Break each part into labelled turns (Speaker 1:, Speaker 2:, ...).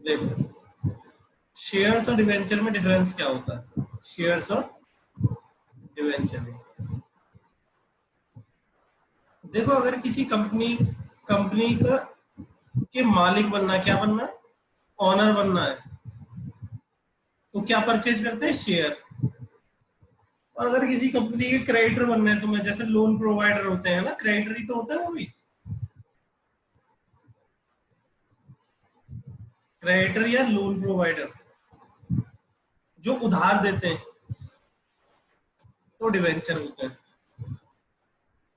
Speaker 1: देखो शेयर्स और डिवेंचर में डिफरेंस क्या होता है? शेयर्स और डिवेंचर में देखो, अगर किसी कंपनी का के मालिक बनना है, क्या बनना है? ऑनर बनना है, तो क्या परचेज करते हैं? शेयर। और अगर किसी कंपनी के क्रेडिटर बनना है, तो मैं जैसे लोन प्रोवाइडर होते हैं ना, क्रेडिटर ही तो होता है वो भी, क्रेडिटर या लोन प्रोवाइडर जो उधार देते हैं, तो डिवेंचर होते हैं।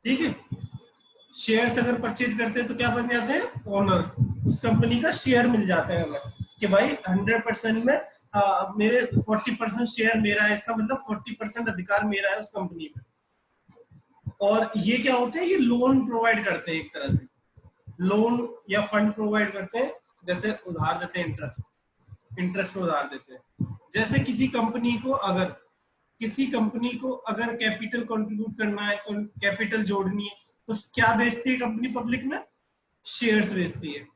Speaker 1: ठीक है। शेयर्स अगर परचेज करते हैं तो क्या बन जाते हैं? ओनर। उस कंपनी का शेयर मिल जाता है हमें कि भाई 100% में मेरे 40% शेयर मेरा है, इसका मतलब 40% अधिकार मेरा है उस कंपनी में। और ये क्या होते हैं? ये लोन प्रोवाइड करते हैं, एक तरह से लोन या फंड प्रोवाइड करते हैं, जैसे उधार देते हैं, इंटरेस्ट पे उधार देते हैं। जैसे किसी कंपनी को अगर कैपिटल कंट्रीब्यूट करना है, कैपिटल जोड़नी है, तो क्या बेचती है कंपनी पब्लिक में? शेयर्स बेचती है।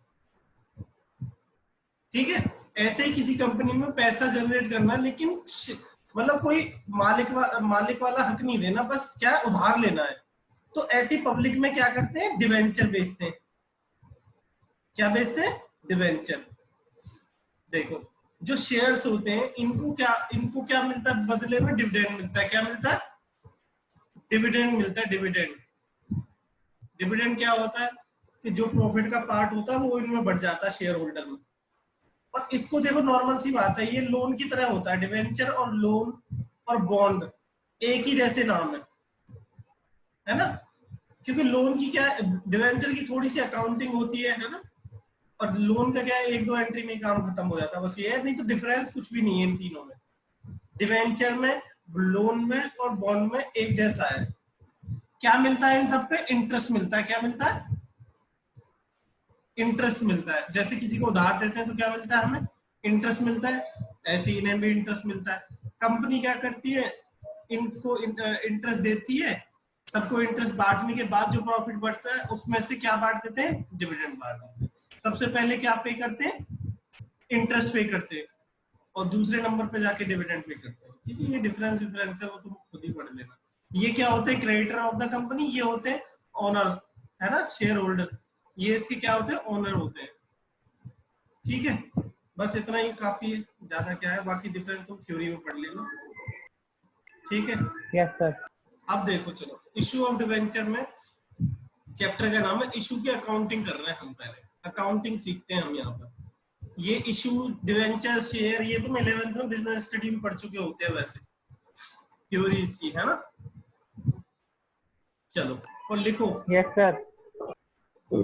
Speaker 1: ठीक है। ऐसे ही किसी कंपनी में पैसा जनरेट करना, लेकिन मतलब कोई मालिक वाला हक नहीं देना, बस क्या उधार लेना है, तो ऐसी पब्लिक में क्या करते हैं? डिवेंचर बेचते हैं। क्या बेचते हैं? डिवेंचर। देखो, जो शेयर्स होते हैं इनको क्या मिलता है बदले में? डिविडेंड मिलता है। क्या मिलता है? डिविडेंड मिलता है। डिविडेंड क्या होता है कि जो प्रॉफिट का पार्ट होता है वो इनमें बढ़ जाता है शेयर होल्डर में। और इसको देखो, नॉर्मल सी बात है, ये लोन की तरह होता है। डिवेंचर और लोन और बॉन्ड एक ही जैसे नाम है ना? क्योंकि लोन की क्या, डिवेंचर की थोड़ी सी अकाउंटिंग होती है ना? और लोन का क्या है, एक दो एंट्री में काम खत्म हो जाता है, बस ये है। नहीं तो डिफरेंस कुछ भी नहीं है इन तीनों में। डिवेंचर में, लोन में और बॉन्ड में एक जैसा है। क्या मिलता है इन सब पे? इंटरेस्ट मिलता है। क्या मिलता है? इंटरेस्ट मिलता है। जैसे किसी को उधार देते हैं तो क्या मिलता है हमें? इंटरेस्ट मिलता है। ऐसे इन्हें भी इंटरेस्ट मिलता है। कंपनी क्या करती है? इनको इंटरेस्ट देती है। सबको इंटरेस्ट बांटने के बाद जो प्रॉफिट बढ़ता है उसमें से क्या बांट देते हैं? डिविडेंड बांट देते हैं। सबसे पहले क्या पे करते हैं? इंटरेस्ट पे करते हैं, और दूसरे नंबर पे जाके डिविडेंड पे करते हैं। ठीक है। ये डिफरेंस है, वो तुम खुद ही पढ़ लेना। ये क्या होते हैं? Creditor of the company. ये होते हैं ओनर, है ना, शेयर होल्डर। ये इसके क्या होते हैं? ओनर होते हैं। ठीक है। बस इतना ही काफी है, ज्यादा क्या है, बाकी डिफरेंस तुम थ्योरी में पढ़ लेना। ठीक है।
Speaker 2: Yes sir.
Speaker 1: अब देखो, चलो इशू ऑफ डिवेंचर में चैप्टर का नाम है इशू की अकाउंटिंग कर रहे हैं हम। पहले अकाउंटिंग सीखते हैं हम यहाँ पर। ये इशू, डिवेंचर, शेयर, ये तुम 11th में बिजनेस स्टडी में पढ़ चुके होते हैं वैसे, थ्योरी इसकी, है ना? चलो और लिखो।
Speaker 2: Yes sir.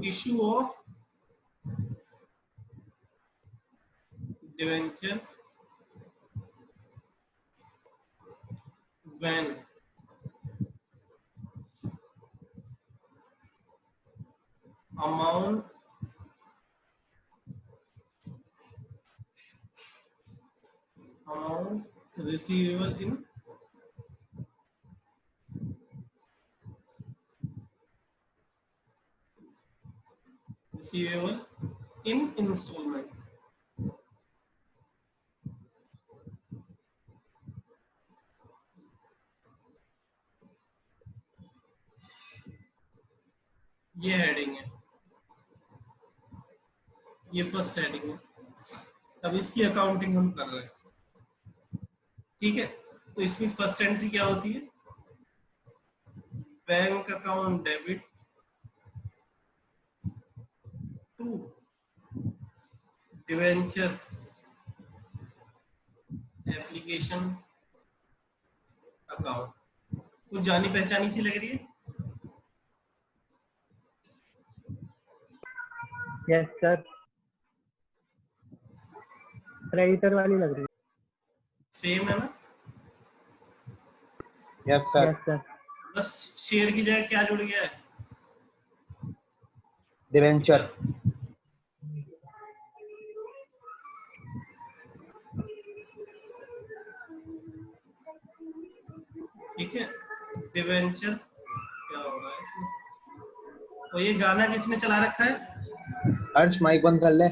Speaker 1: Issue of debenture when amount receivable in installment। ये हेडिंग है, ये फर्स्ट हेडिंग है। अब इसकी अकाउंटिंग हम कर रहे हैं। ठीक है। तो इसमें फर्स्ट एंट्री क्या होती है? Bank account debit to debenture application account. कुछ जानी पहचानी सी लग रही है?
Speaker 2: Yes sir. क्रेडिटर वाली लग रही
Speaker 1: सेम है ना?
Speaker 3: यस
Speaker 2: है।
Speaker 3: सर।
Speaker 2: Yes sir.
Speaker 1: बस शेयर की जगह क्या जुड़ गया है?
Speaker 3: डिवेंचर।
Speaker 1: ठीक है। डिवेंचर क्या हो रहा है इसमें? और ये गाना किसने चला रखा है?
Speaker 3: अर्श माइक बंद कर ले।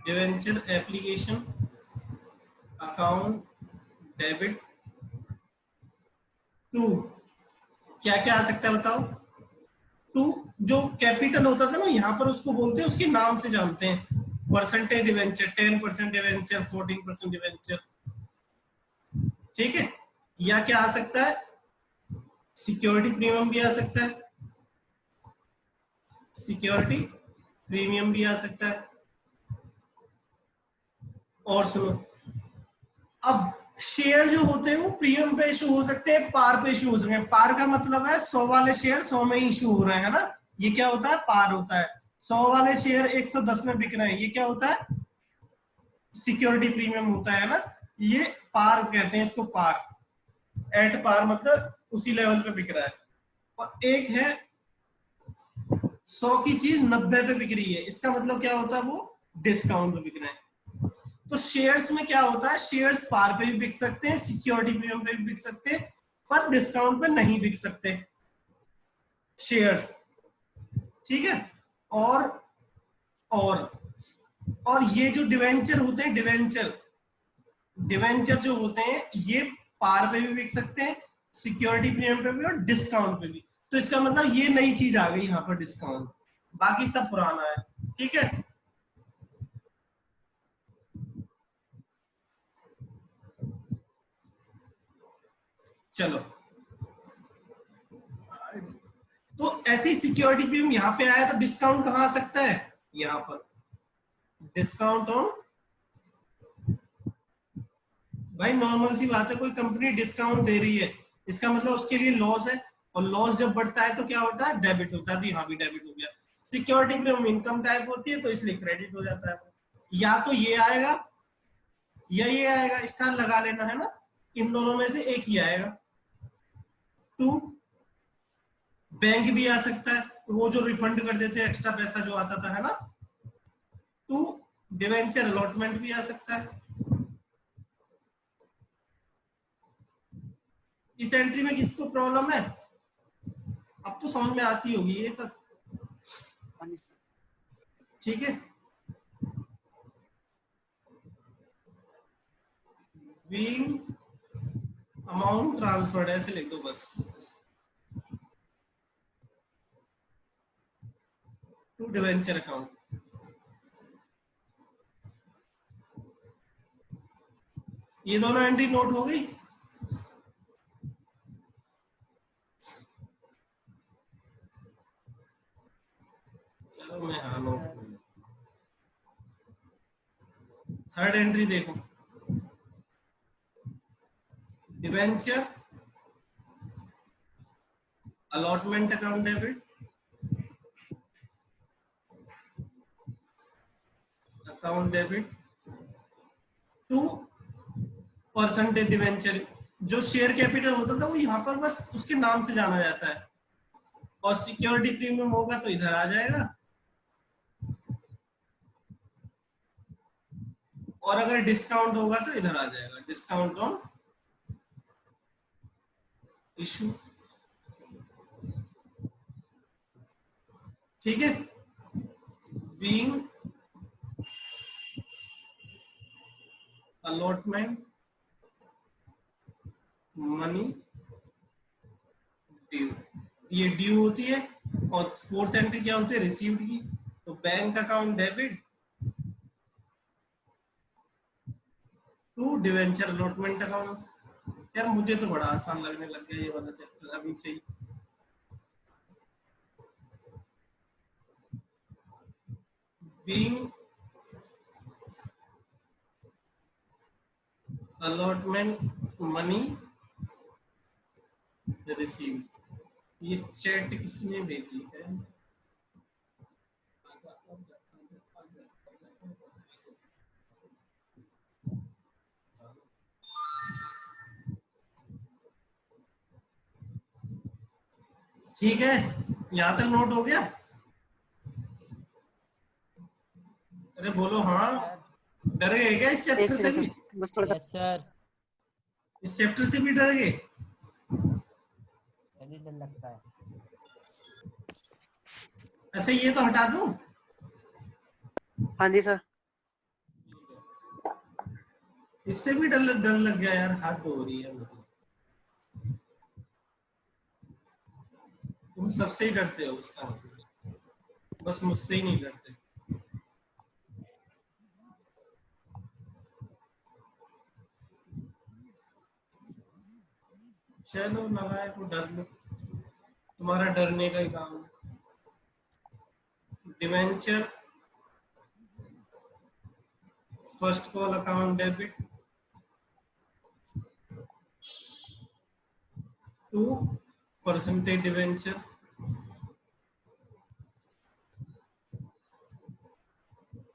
Speaker 1: Debenture application account debit to, क्या क्या आ सकता है बताओ? टू, जो कैपिटल होता था ना यहाँ पर उसको बोलते हैं, उसके नाम से जानते हैं, परसेंटेज डिवेंचर, 10% डिवेंचर, 14% डिवेंचर, ठीक है। या क्या आ सकता है? सिक्योरिटी प्रीमियम भी आ सकता है, सिक्योरिटी प्रीमियम भी आ सकता है। और सुनो, अब शेयर जो होते हैं वो प्रीमियम पे इशू हो सकते हैं, पार पे इशू हो सकते हैं। पार का मतलब है 100 वाले शेयर 100 में ही इशू हो रहे हैं, है ना, ये क्या होता है? पार होता है। 100 वाले शेयर 110 में बिक रहे हैं, ये क्या होता है? सिक्योरिटी प्रीमियम होता है ना, ये पार कहते हैं इसको, पार, एट पार मतलब उसी लेवल पे बिक रहा है। और एक है 100 की चीज 90 पे बिक रही है, इसका मतलब क्या होता है? वो डिस्काउंट पे बिक रहे हैं। तो शेयर्स में क्या होता है? शेयर्स पार पे भी बिक सकते हैं, सिक्योरिटी प्रीमियम पे भी बिक सकते हैं, पर डिस्काउंट पे नहीं बिक सकते शेयर्स, ठीक है। और और और ये जो डिवेंचर होते हैं, डिवेंचर जो होते हैं ये पार पे भी बिक सकते हैं, सिक्योरिटी प्रीमियम पे भी और डिस्काउंट पे भी। तो इसका मतलब ये नई चीज आ गई यहाँ पर, डिस्काउंट, बाकी सब पुराना है, ठीक है। चलो, तो ऐसे ही सिक्योरिटी प्रीमियम यहाँ पे आया, तो डिस्काउंट कहाँ आ सकता है? यहाँ पर डिस्काउंट ऑन, भाई नॉर्मल सी बात है, कोई कंपनी डिस्काउंट दे रही है, इसका मतलब उसके लिए लॉस है, और लॉस जब बढ़ता है तो क्या होता है? डेबिट होता है। तो यहाँ भी डेबिट हो गया। सिक्योरिटी प्रीमियम इनकम टाइप होती है, तो इसलिए क्रेडिट हो जाता है। या तो ये आएगा या ये आएगा, स्टार लगा लेना, है ना, इन दोनों में से एक ही आएगा। टू, बैंक भी आ सकता है, वो जो रिफंड कर देते हैं एक्स्ट्रा पैसा जो आता था, है ना। टू, डिवेंचर अलॉटमेंट भी आ सकता है। इस एंट्री में किसको प्रॉब्लम है? अब तो समझ में आती होगी ये सब, ठीक है। बीइंग अमाउंट ट्रांसफर्ड ऐसे लिख दो बस, टू डिवेंचर अकाउंट। ये दोनों एंट्री नोट हो गई। चलो मैं हाँ नोट, थर्ड एंट्री देखो, debenture allotment account debit, account debit to percentage debenture. जो शेयर कैपिटल होता था वो यहाँ पर बस उसके नाम से जाना जाता है, और सिक्योरिटी प्रीमियम होगा तो इधर आ जाएगा, और अगर डिस्काउंट होगा तो इधर आ जाएगा, डिस्काउंट ऑन इशू, ठीक है। बीइंग अलॉटमेंट मनी ड्यू, ये ड्यू होती है। और फोर्थ एंट्री क्या होती है? रिसीव्ड की। तो bank account debit to debenture allotment account. यार मुझे तो बड़ा आसान लगने लग गया ये वाला चैप्टर अभी से ही। बीइंग अलॉटमेंट मनी रिसीव, ये चैट किसने भेजी है? ठीक है, यहां तक नोट हो गया? अरे बोलो हाँ, डर गए क्या इस चैप्टर से भी?
Speaker 3: बस थोड़ा सा।
Speaker 2: यस सर,
Speaker 1: इस चैप्टर से भी डर गए?
Speaker 2: सभी डर लगता है।
Speaker 1: अच्छा ये तो हटा दूं?
Speaker 3: हाँ जी सर।
Speaker 1: इससे भी डर लग गया यार, हाथ धो रही है मतलब। तुम सबसे ही डरते हो उसका मतलब, बस मुझसे ही नहीं डरते। चलो लगाए को डर लो, तुम्हारा डरने का ही काम है। Debenture first call account debit to percentage debenture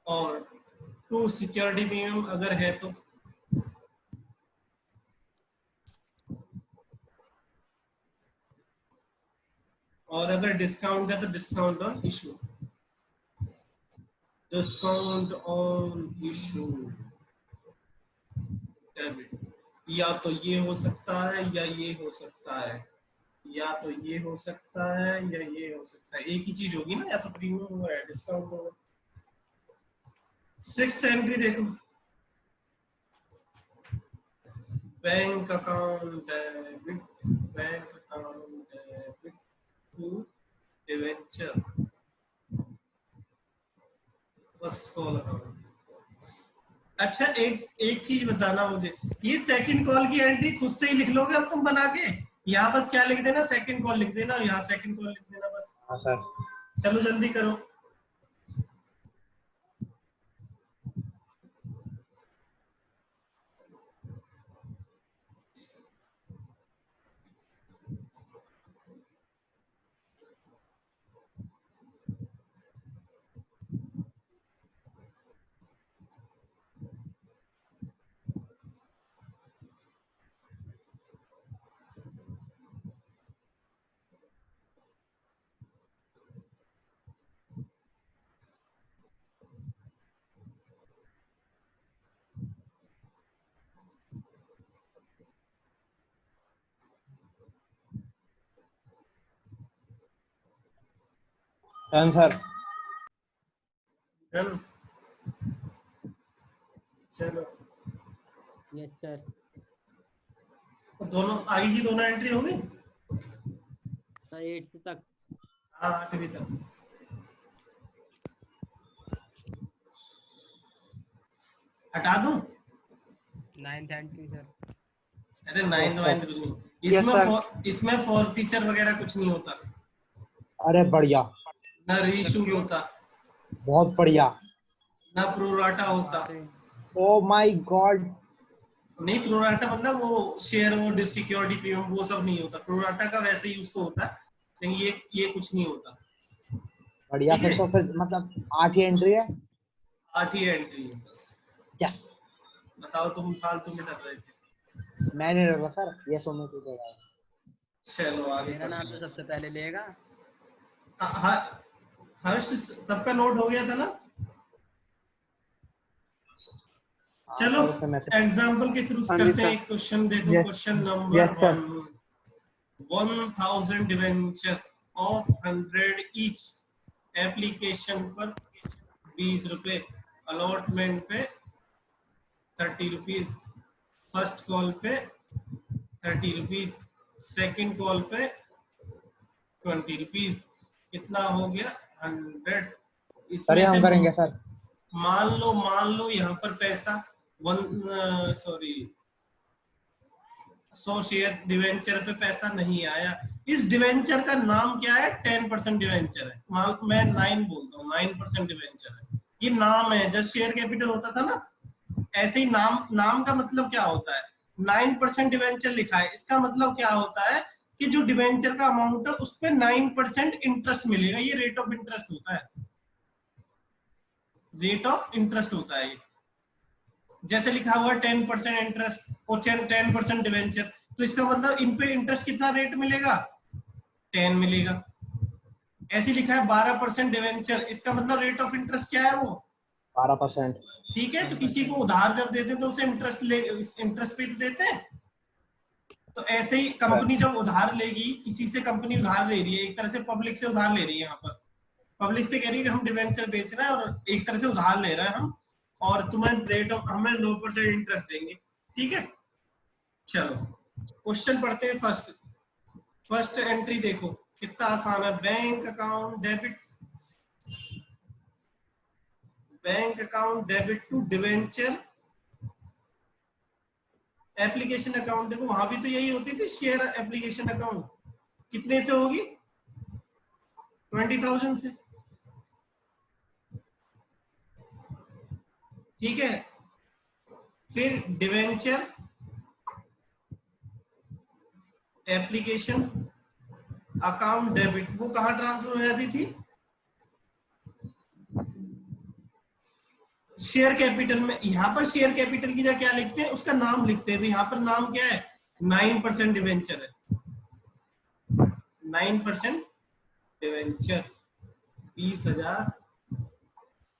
Speaker 1: और टू सिक्योरिटी प्रीमियम अगर है तो, और अगर डिस्काउंट है तो discount on issue, discount on issue debit. या तो ये हो सकता है या ये हो सकता है, या तो ये हो सकता है या ये हो सकता है, एक ही चीज होगी ना, या तो प्रीमियम होगा या डिस्काउंट होगा। 6th एंट्री देखो, bank account debit, bank account debit to debenture first call account. अच्छा एक एक चीज बताना मुझे, ये सेकंड कॉल की एंट्री खुद से ही लिख लोगे अब तुम बना के? यहाँ बस क्या लिख देना, सेकंड कॉल लिख देना, यहाँ सेकंड कॉल लिख देना बस।
Speaker 3: हाँ सर।
Speaker 1: चलो जल्दी करो।
Speaker 3: सर
Speaker 1: डन, चलो
Speaker 2: यस सर।
Speaker 1: दोनों आगे की दोनों एंट्री होगी
Speaker 2: सर 8th तक।
Speaker 1: हाँ 8वीं तक। हटा दूं?
Speaker 2: 9th entry sir.
Speaker 1: अरे 9th
Speaker 3: Yes,
Speaker 1: वाइंड
Speaker 3: sir.
Speaker 1: कुछ नहीं,
Speaker 3: Yes, sir.
Speaker 1: इसमें फॉर फीचर वगैरह कुछ नहीं होता,
Speaker 3: अरे बढ़िया,
Speaker 1: ना रीइशू होता,
Speaker 3: बहुत बढ़िया।
Speaker 1: ना प्रोराटा होता।
Speaker 3: Oh my God.
Speaker 1: नहीं प्रोराटा मतलब वो शेयर, वो सिक्योरिटी प्रीमियम वो सब नहीं होता, प्रोराटा का वैसे ही उसको होता है, लेकिन ये कुछ नहीं होता।
Speaker 3: बढ़िया,
Speaker 1: ठीक है?
Speaker 3: फिर तो फिर मतलब 8 ही एंट्री है।
Speaker 1: 8 ही एंट्री है बस।
Speaker 3: क्या?
Speaker 1: बताओ तुम फालतू में डर रहे थे।
Speaker 3: मैं नहीं डर रहा सर, ये सुनने को दे रहा है।
Speaker 1: चलो आगे
Speaker 2: मेरा नाम तो सबसे पहले लेगा।
Speaker 1: हर्ष सबका नोट हो गया था ना? चलो
Speaker 3: सर, मैं
Speaker 1: एग्जाम्पल के थ्रू करते हैं एक क्वेश्चन। देखो
Speaker 2: Yes.
Speaker 1: Question number
Speaker 2: Yes, sir.
Speaker 1: 1, 1000 debenture of 100 each, application पर 20 रुपए, अलॉटमेंट पे 30 रुपीज, फर्स्ट कॉल पे 30 रुपीज, सेकेंड कॉल पे 20 रुपीज, कितना हो गया 100।
Speaker 3: सर
Speaker 1: इसमें
Speaker 3: ये
Speaker 1: से
Speaker 3: हम करेंगे सर।
Speaker 1: मान लो यहाँ पर पैसा 100 शेयर डिवेंचर पे पैसा नहीं आया। इस डिवेंचर का नाम क्या है? 10% डिवेंचर है। मैं 9 बोलता हूँ, 9% डिवेंचर है, ये नाम है। जस्ट शेयर कैपिटल होता था ना, ऐसे ही नाम का मतलब क्या होता है? 9% डिवेंचर लिखा है, इसका मतलब क्या होता है कि जो डिवेंचर का अमाउंट है उस पर 9% इंटरेस्ट मिलेगा। ये रेट ऑफ इंटरेस्ट होता है, रेट ऑफ इंटरेस्ट होता है। जैसे लिखा हुआ 10% इंटरेस्ट और 10% डिवेंचर, तो इसका मतलब इन पे इंटरेस्ट कितना रेट मिलेगा? 10 मिलेगा। ऐसे लिखा है 12% डिवेंचर, इसका मतलब रेट ऑफ इंटरेस्ट क्या है? वो
Speaker 3: 12%।
Speaker 1: ठीक है, तो किसी को उधार जब देते हैं तो उसे इंटरेस्ट पे देते हैं। तो ऐसे ही कंपनी जब उधार लेगी, किसी से कंपनी उधार ले रही है, एक तरह से पब्लिक से उधार ले रही है। यहाँ पर पब्लिक से कह रही है कि हम डिवेंचर बेच रहे हैं और एक तरह से उधार ले रहे हैं हम, और तुम्हें रेट ऑफ हमें 9% इंटरेस्ट देंगे, ठीक है। चलो क्वेश्चन पढ़ते हैं। फर्स्ट एंट्री देखो कितना आसान है। Bank account debit to debenture application account. देखो वहां भी तो यही होती थी, शेयर एप्लीकेशन अकाउंट। कितने से होगी? 20,000 से, ठीक है। फिर डिवेंचर एप्लीकेशन अकाउंट डेबिट, वो कहां ट्रांसफर हो जाती थी? शेयर कैपिटल में। यहाँ पर शेयर कैपिटल की जगह क्या लिखते हैं? उसका नाम लिखते हैं। तो यहाँ पर नाम क्या है? 9% डिवेंचर है। 9% डिवेंचर, 20,000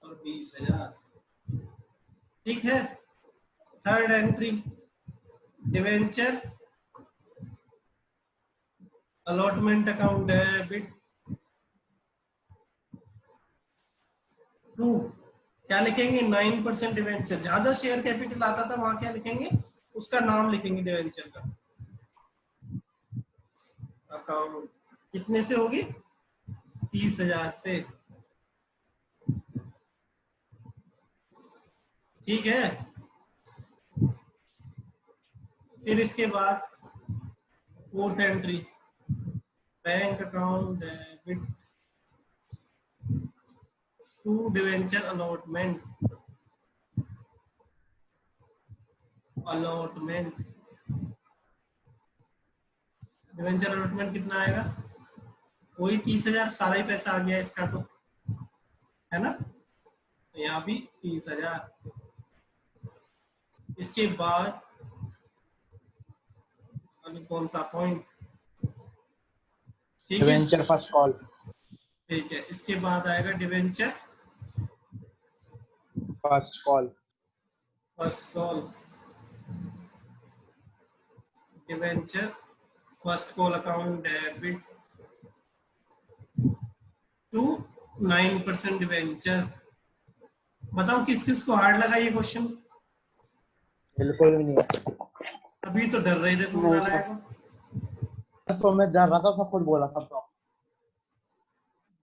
Speaker 1: और 20,000, ठीक है। Third entry debenture allotment account debit to, क्या लिखेंगे? 9% डिवेंचर। जहां जहां शेयर कैपिटल आता था वहां क्या लिखेंगे? उसका नाम लिखेंगे डिवेंचर का। अकाउंट कितने से होगी? 30,000 से, ठीक है। फिर इसके बाद fourth entry bank account debit to debenture allotment debenture allotment कितना आएगा? वही 30,000, सारा ही पैसा आ गया इसका तो, है ना। यहाँ भी 30,000। इसके बाद अभी कौन सा पॉइंट? ठीक है,
Speaker 3: डिवेंचर फर्स्ट कॉल।
Speaker 1: ठीक है। इसके बाद आएगा debenture
Speaker 3: first call.
Speaker 1: Debenture first call account debit to 9% debenture. बताओ किस किस को हार्ड लगा ये क्वेश्चन?
Speaker 3: बिल्कुल भी नहीं है।
Speaker 1: अभी तो डर रहे थे तुम
Speaker 2: नहीं
Speaker 1: नालायक
Speaker 2: सर।
Speaker 1: को।
Speaker 3: तो मैं डर रहा था, सब कुछ बोला था तो।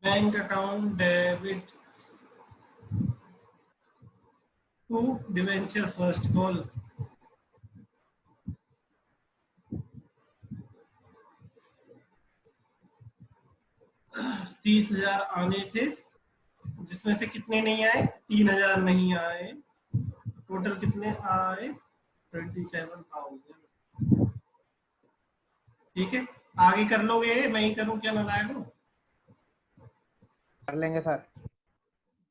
Speaker 1: Bank account debit to debenture first call, 30,000 आने थे, जिसमें से कितने नहीं आए? 3,000 नहीं आए। टोटल कितने आए? 27,000, ठीक है। आगे कर लोगे? मैं ही करूं क्या नालायक हो?
Speaker 3: कर लेंगे sir.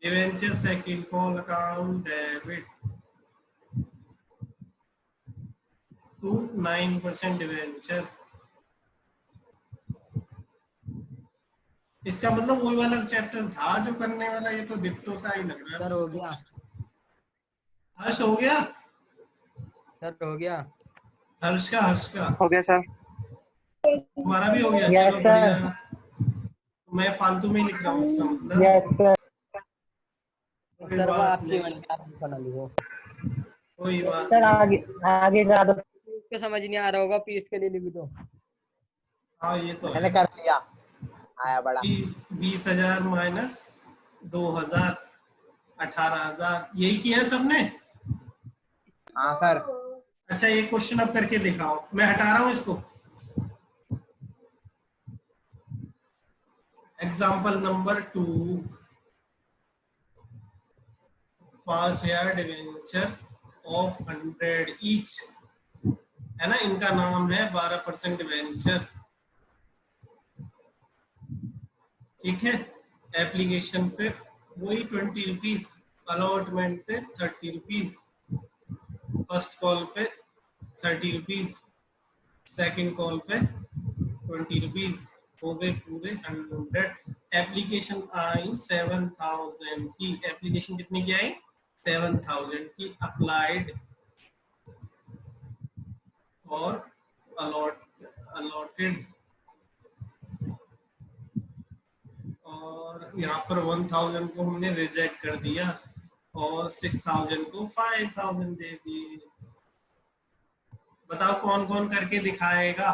Speaker 1: Debenture second call account debit to 9% debenture. इसका मतलब वही वाला चैप्टर था जो करने वाला, ये तो डिप्टो सा ही लग रहा
Speaker 2: सर
Speaker 1: है।
Speaker 2: हो गया।
Speaker 1: हर्ष हो गया?
Speaker 2: सर हो गया।
Speaker 1: हर्ष का
Speaker 4: हो गया सर।
Speaker 1: तुम्हारा भी हो गया?
Speaker 4: Yes,
Speaker 1: चलो
Speaker 4: sir.
Speaker 1: बढ़िया। मैं फालतू में ही लिख रहा हूँ इसका मतलब।
Speaker 4: Yes sir.
Speaker 1: कोई
Speaker 2: सर वो
Speaker 1: बात
Speaker 2: आपकी
Speaker 1: नहीं,
Speaker 2: मर्जी, आप बना लीजिए।
Speaker 1: कोई बात
Speaker 4: सर
Speaker 1: नहीं।
Speaker 4: आगे जा दो।
Speaker 2: उसको समझ नहीं आ रहा होगा, पीस के लिए लिख दो।
Speaker 1: हाँ ये तो
Speaker 3: मैंने
Speaker 1: है।
Speaker 3: कर लिया। आया बड़ा।
Speaker 1: 20,000 माइनस 2,000, 18,000, यही किया है सबने।
Speaker 3: हाँ सर।
Speaker 1: अच्छा ये क्वेश्चन अब करके दिखाओ। मैं हटा रहा हूँ इसको। Example number 2, 5,000 debenture of 100 each, है ना। इनका नाम है 12% डिवेंचर, ठीक है। एप्लीकेशन पे वही 20 रुपीज, अलॉटमेंट पे 30 रुपीज, फर्स्ट कॉल पे 30 रुपीज, सेकेंड कॉल पे 20 रुपीज, हो गए पूरे 100। एप्लीकेशन आई 7,000 की। एप्लीकेशन कितनी की आई? 7,000 की अप्लाइड और अलॉटेड, और यहाँ पर 1,000 को हमने रिजेक्ट कर दिया। और 6000 को 5000 दे दिए। बताओ कौन कौन करके दिखाएगा?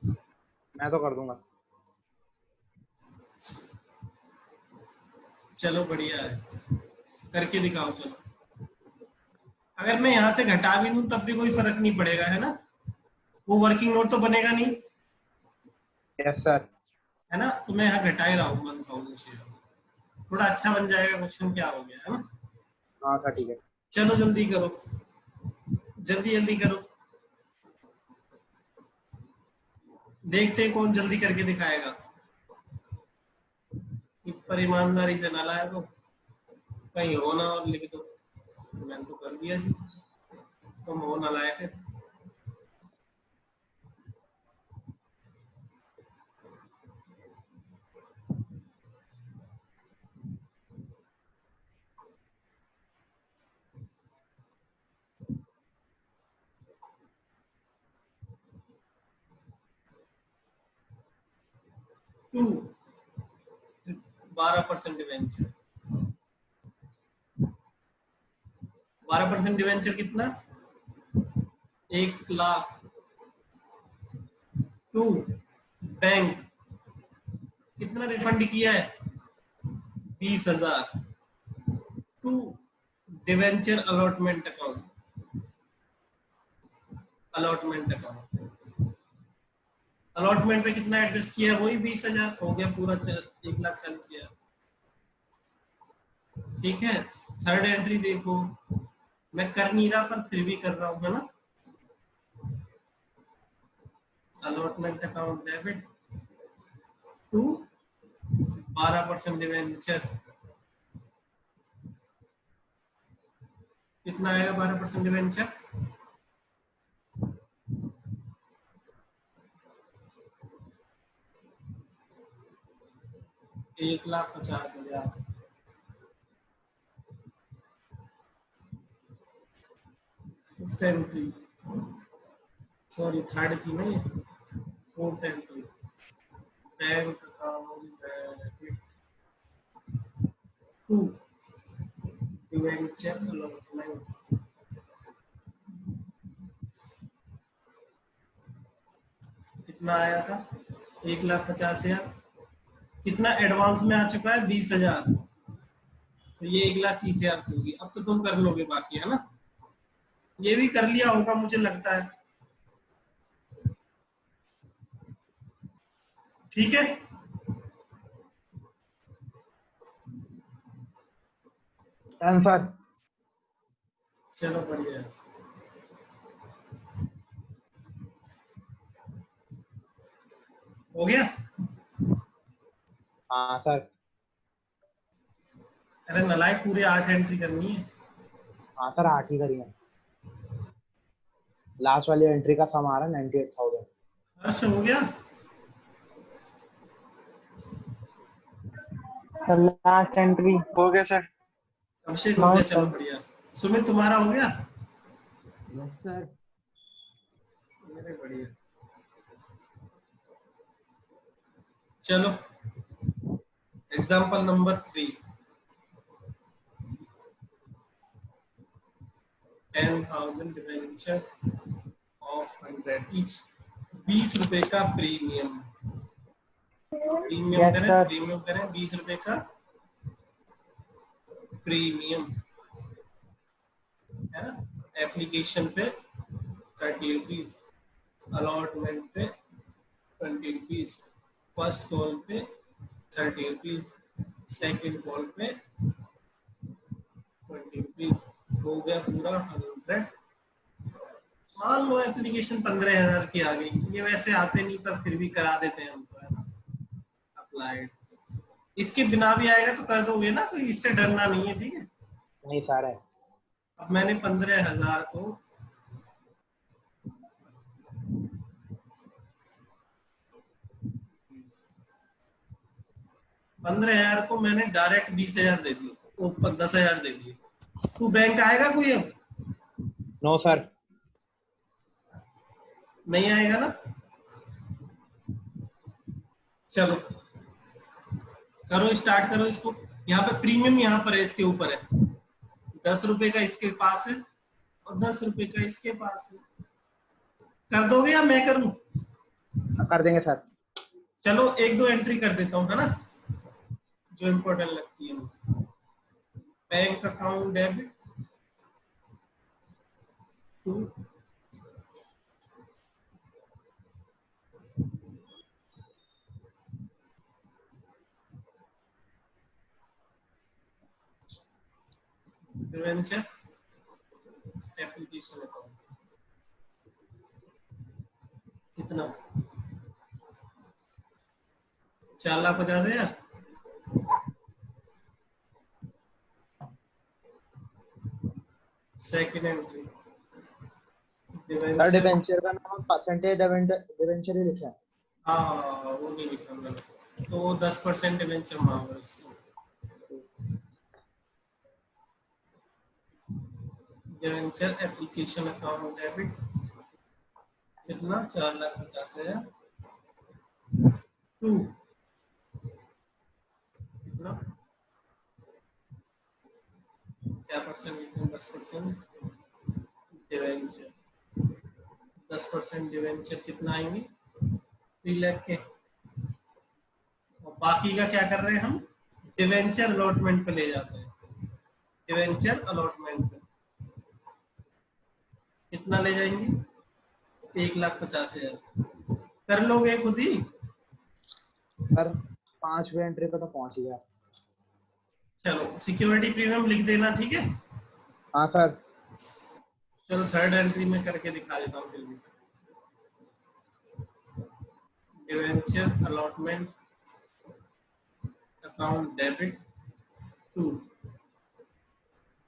Speaker 3: मैं तो कर दूंगा।
Speaker 1: चलो बढ़िया है, करके दिखाओ। चलो, अगर मैं यहाँ से घटा भी दूं तब भी कोई फर्क नहीं पड़ेगा, है ना? वो वर्किंग नोट तो बनेगा नहीं,
Speaker 3: यस सर।
Speaker 1: है ना? तो मैं यहाँ घटा ही रहा हूँ 1000 शेयर, थोड़ा अच्छा बन जाएगा क्वेश्चन। क्या हो गया, है ना?
Speaker 3: हाँ सर ठीक है।
Speaker 1: चलो जल्दी करो, जल्दी जल्दी करो, देखते हैं कौन जल्दी करके दिखाएगा। पर ईमानदारी से ना लाया तो कहीं हो ना और लिख दो। मैंने तो कर दिया जी, तुम हो ना लाए थे। टू 12% डिवेंचर, 12% डिवेंचर कितना? 1,00,000। टू बैंक कितना रिफंड किया है? 20,000। To debenture allotment account, allotment account, allotment पे कितना एडजस्ट किया? वही 20,000 हो गया पूरा 1,40,000। ठीक है, थर्ड एंट्री देखो, मैं कर नहीं रहा पर फिर भी कर रहा हूँ, है ना? Allotment account debit to 12% debenture, कितना आएगा 12% debenture? 1,50,000। Fifth entry, sorry third थी ना ये, fourth entry, bank account debit to debenture allotment, कितना आया था? 1,50,000। कितना एडवांस में आ चुका है? 20,000। तो ये 1,30,000 से होगी। अब तो तुम कर लोगे बाकी, है ना? ये भी कर लिया होगा मुझे लगता है। ठीक है,
Speaker 3: आंसर।
Speaker 1: चलो बढ़िया है। हो गया?
Speaker 3: हाँ सर।
Speaker 1: अरे नलायक, पूरे 8 एंट्री करनी है।
Speaker 3: हाँ सर 8 ही करिए। लास्ट वाली एंट्री का सम आ रहा है 98,000।
Speaker 1: हर्ष हो गया?
Speaker 4: सर लास्ट एंट्री
Speaker 5: हो गया सर।
Speaker 1: अभिषेक हो गया, चलो बढ़िया। सुमित तुम्हारा हो गया?
Speaker 2: Yes sir.
Speaker 1: मेरे बढ़िया। चलो example number 3, 10,000 debenture of 100 each, 20 रुपए का प्रीमियम। प्रीमियम
Speaker 4: Yes,
Speaker 1: करें,
Speaker 4: sir.
Speaker 1: प्रीमियम करें, 20 रुपए का प्रीमियम, है ना? एप्लीकेशन पे 30 रुपीज, अलॉटमेंट पे 20 रुपीज, फर्स्ट कॉल पे 30 रुपीज, सेकेंड कॉल पे 20 रुपीज, हो गया पूरा 100। मान लो एप्लीकेशन 15,000 की आ गई। ये वैसे आते नहीं पर फिर भी करा देते हैं हम तो, है ना? अप्लाइड, इसके बिना भी आएगा तो कर दोगे ना, कोई इससे डरना नहीं है, ठीक है?
Speaker 3: नहीं सर है।
Speaker 1: अब मैंने 15,000 को मैंने डायरेक्ट 20,000 दे दिए, ऊपर 10,000 दे दिए। तू बैंक आएगा कोई? अब
Speaker 3: नो सर।
Speaker 1: नहीं आएगा ना? चलो करो, स्टार्ट करो इसको। यहाँ पे प्रीमियम यहाँ पर है, इसके ऊपर है, 10 रुपए का इसके पास है और 10 रुपए का इसके पास है। कर दोगे या मैं करूं?
Speaker 3: कर देंगे सर।
Speaker 1: चलो एक दो एंट्री कर देता हूँ, है ना, जो इम्पोर्टेंट लगती है मुझे। Bank account debit to debenture application account. कितना? 4,50,000। सेकेंड एंट्री
Speaker 3: सर डिबेंचर का नाम परसेंटेज डिबेंचर ही लिखा है।
Speaker 1: हाँ वो नहीं लिखा मैंने, तो 10% डिवेंचर मांग रहा है इसको। डिवेंचर एप्लीकेशन अकाउंट डेबिट कितना? 4,50,000 टू कितना? क्या परसेंट लिखते हैं? 10% डिवेंचर। 10% डिवेंचर कितना आएंगे? 3 लाख के। और बाकी का क्या कर रहे हैं हम? डिवेंचर अलॉटमेंट पे ले जाते हैं। डिवेंचर अलॉटमेंट पे कितना ले जाएंगे? 1,50,000। कर लोगे खुद ही?
Speaker 3: सर 5वें एंट्री पे तो पहुंच गया।
Speaker 1: चलो सिक्योरिटी प्रीमियम लिख देना, ठीक है।
Speaker 3: हाँ सर।
Speaker 1: चलो थर्ड एंट्री में करके दिखा देता हूँ फिर भी। Debenture allotment account debit to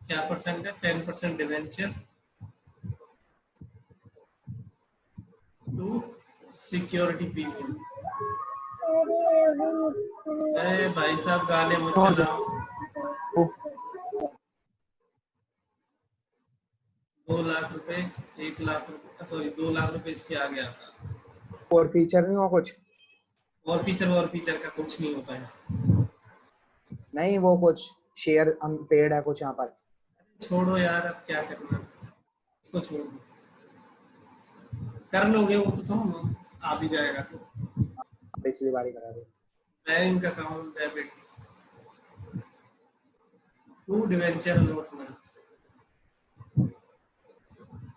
Speaker 1: क्या परसेंट है? 10% डिवेंचर टू सिक्योरिटी प्रीमियम। अरे भाई साहब गाने मत चलाओ। 2 लाख रुपए, 1 लाख रुपए, सॉरी 2 लाख रुपए इसके आ गया था।
Speaker 3: और फीचर नहीं हुआ कुछ?
Speaker 1: और फीचर का कुछ नहीं होता है।
Speaker 3: नहीं वो कुछ शेयर अनपेड है कुछ यहाँ पर।
Speaker 1: छोड़ो यार, अब क्या करना, इसको छोड़ दो। कर लोगे वो तो तुम, आ भी जाएगा तो।
Speaker 3: पिछली बार ही करा दो।
Speaker 1: Bank account debit to debenture allotment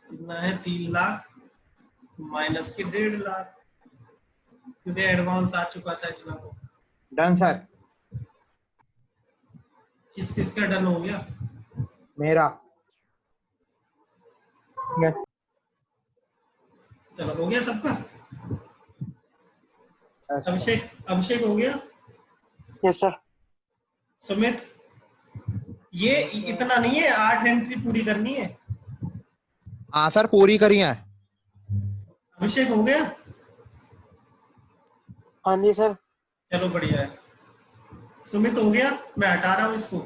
Speaker 1: कितना है? 3 लाख माइनस के 1.5 लाख, क्योंकि एडवांस आ चुका था इतना। तो
Speaker 3: डन सर।
Speaker 1: किस किस का डन हो गया?
Speaker 3: मेरा।
Speaker 4: यस
Speaker 1: चलो हो गया सबका।
Speaker 3: Yes,
Speaker 1: अभिषेक हो गया।
Speaker 2: Yes sir.
Speaker 1: सुमित, ये इतना नहीं है, 8 एंट्री पूरी करनी है।
Speaker 3: हाँ सर पूरी करी है।
Speaker 1: अभिषेक हो गया।
Speaker 2: हाँ जी सर।
Speaker 1: चलो बढ़िया है। सुमित हो गया। मैं हटा रहा हूँ इसको।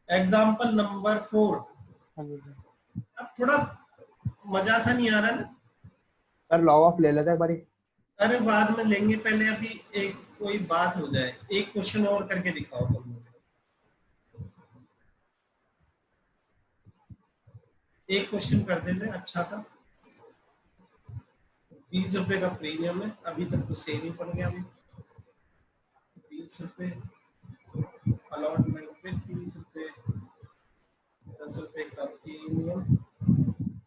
Speaker 1: Example number 4।
Speaker 2: हाँ जी सर।
Speaker 1: अब थोड़ा मजा सा नहीं आ रहा ना?
Speaker 3: सर लॉग ऑफ ले लेते हैं एक बारी।
Speaker 1: अरे बाद में लेंगे, पहले अभी एक कोई बात हो जाए। एक क्वेश्चन और करके दिखाओ तुम लोग। एक क्वेश्चन कर देते हैं अच्छा सा। 20 रुपए का प्रीमियम है, अभी तक तो सेम ही पड़ गया। अभी 20 रुपए अलॉटमेंट पे, 30 रुपए, 10 रुपए का प्रीमियम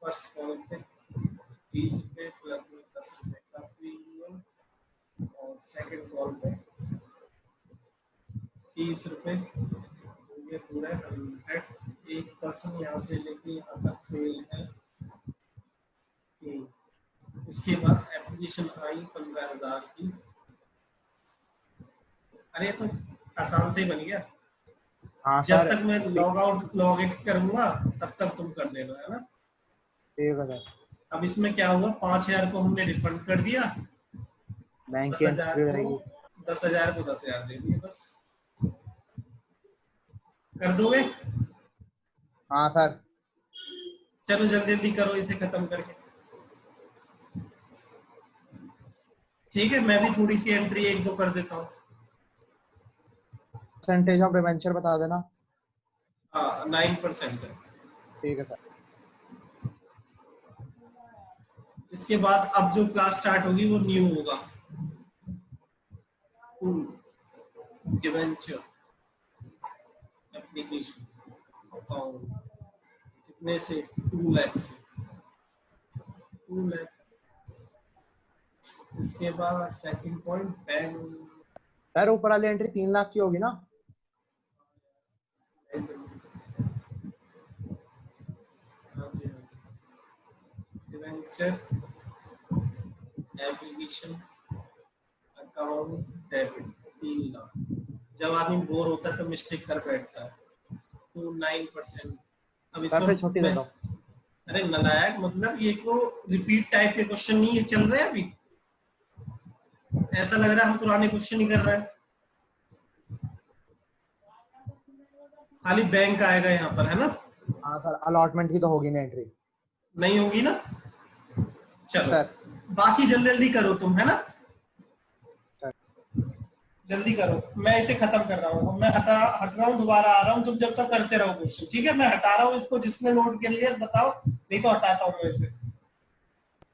Speaker 1: फर्स्ट कॉल पे, 20 रुपए प्लस में 10 रुपए का प्रीमियम, और सेकंड कॉल पे 30 रुपए। ये पूरा 100। एक पर्सन यहाँ से लेके यहाँ तक फेल है। इसके बाद एप्लीकेशन आई 15,000 की। अरे तो आसान से ही बन गया।
Speaker 3: हाँ
Speaker 1: जब
Speaker 3: सर।
Speaker 1: तक मैं लॉग आउट लॉग इन करूंगा तब तक तुम कर देना, है ना।
Speaker 3: ठीक है सर।
Speaker 1: अब इसमें क्या हुआ? 5,000 को हमने रिफंड कर दिया,
Speaker 3: बैंक की
Speaker 1: 10,000
Speaker 3: एंट्री
Speaker 1: को
Speaker 3: रहेगी।
Speaker 1: 10,000 को 10,000 दे दिए बस। कर दोगे?
Speaker 3: हाँ सर।
Speaker 1: चलो जल्दी जल्दी करो इसे खत्म करके। ठीक है, मैं भी थोड़ी सी एंट्री एक दो कर देता हूँ।
Speaker 3: परसेंटेज ऑफ डिवेंचर बता देना।
Speaker 1: हाँ 9% है।
Speaker 3: ठीक है सर।
Speaker 1: इसके बाद अब जो क्लास स्टार्ट होगी वो न्यू होगा। डिवेंचर एप्लीकेशन अकाउंट कितने से 2 लाख से 2 लाख। इसके बाद सेकंड पॉइंट बैंक।
Speaker 3: सर ऊपर वाली एंट्री 3 लाख की होगी ना?
Speaker 1: Debenture application account debit 3 lakh. जब आदमी बोर होता है तो मिस्टेक कर बैठता है। तो 9%। अब
Speaker 3: सर फिर
Speaker 1: इसमें
Speaker 3: छुट्टी दे दो।
Speaker 1: अरे नलायक, मतलब ये तो रिपीट टाइप के क्वेश्चन नहीं है चल रहे हैं अभी। ऐसा लग रहा है हम पुराने क्वेश्चन ही कर रहे हैं। खाली बैंक आएगा यहाँ पर, है ना?
Speaker 3: हाँ सर, अलॉटमेंट की तो होगी ना एंट्री?
Speaker 1: नहीं होगी ना? चलो
Speaker 3: सर
Speaker 1: बाकी जल्दी जल्दी करो तुम, है ना?
Speaker 3: सर
Speaker 1: जल्दी करो, मैं इसे खत्म कर रहा हूँ। मैं हट रहा हूँ, दोबारा आ रहा हूँ। तुम जब तक करते रहो क्वेश्चन, ठीक है? मैं हटा रहा हूँ इसको, जिसने नोट के लिए बताओ, नहीं तो हटाता हूँ मैं इसे।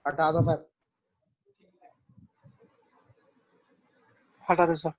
Speaker 3: हटा दो सर।
Speaker 2: हटा दो सर।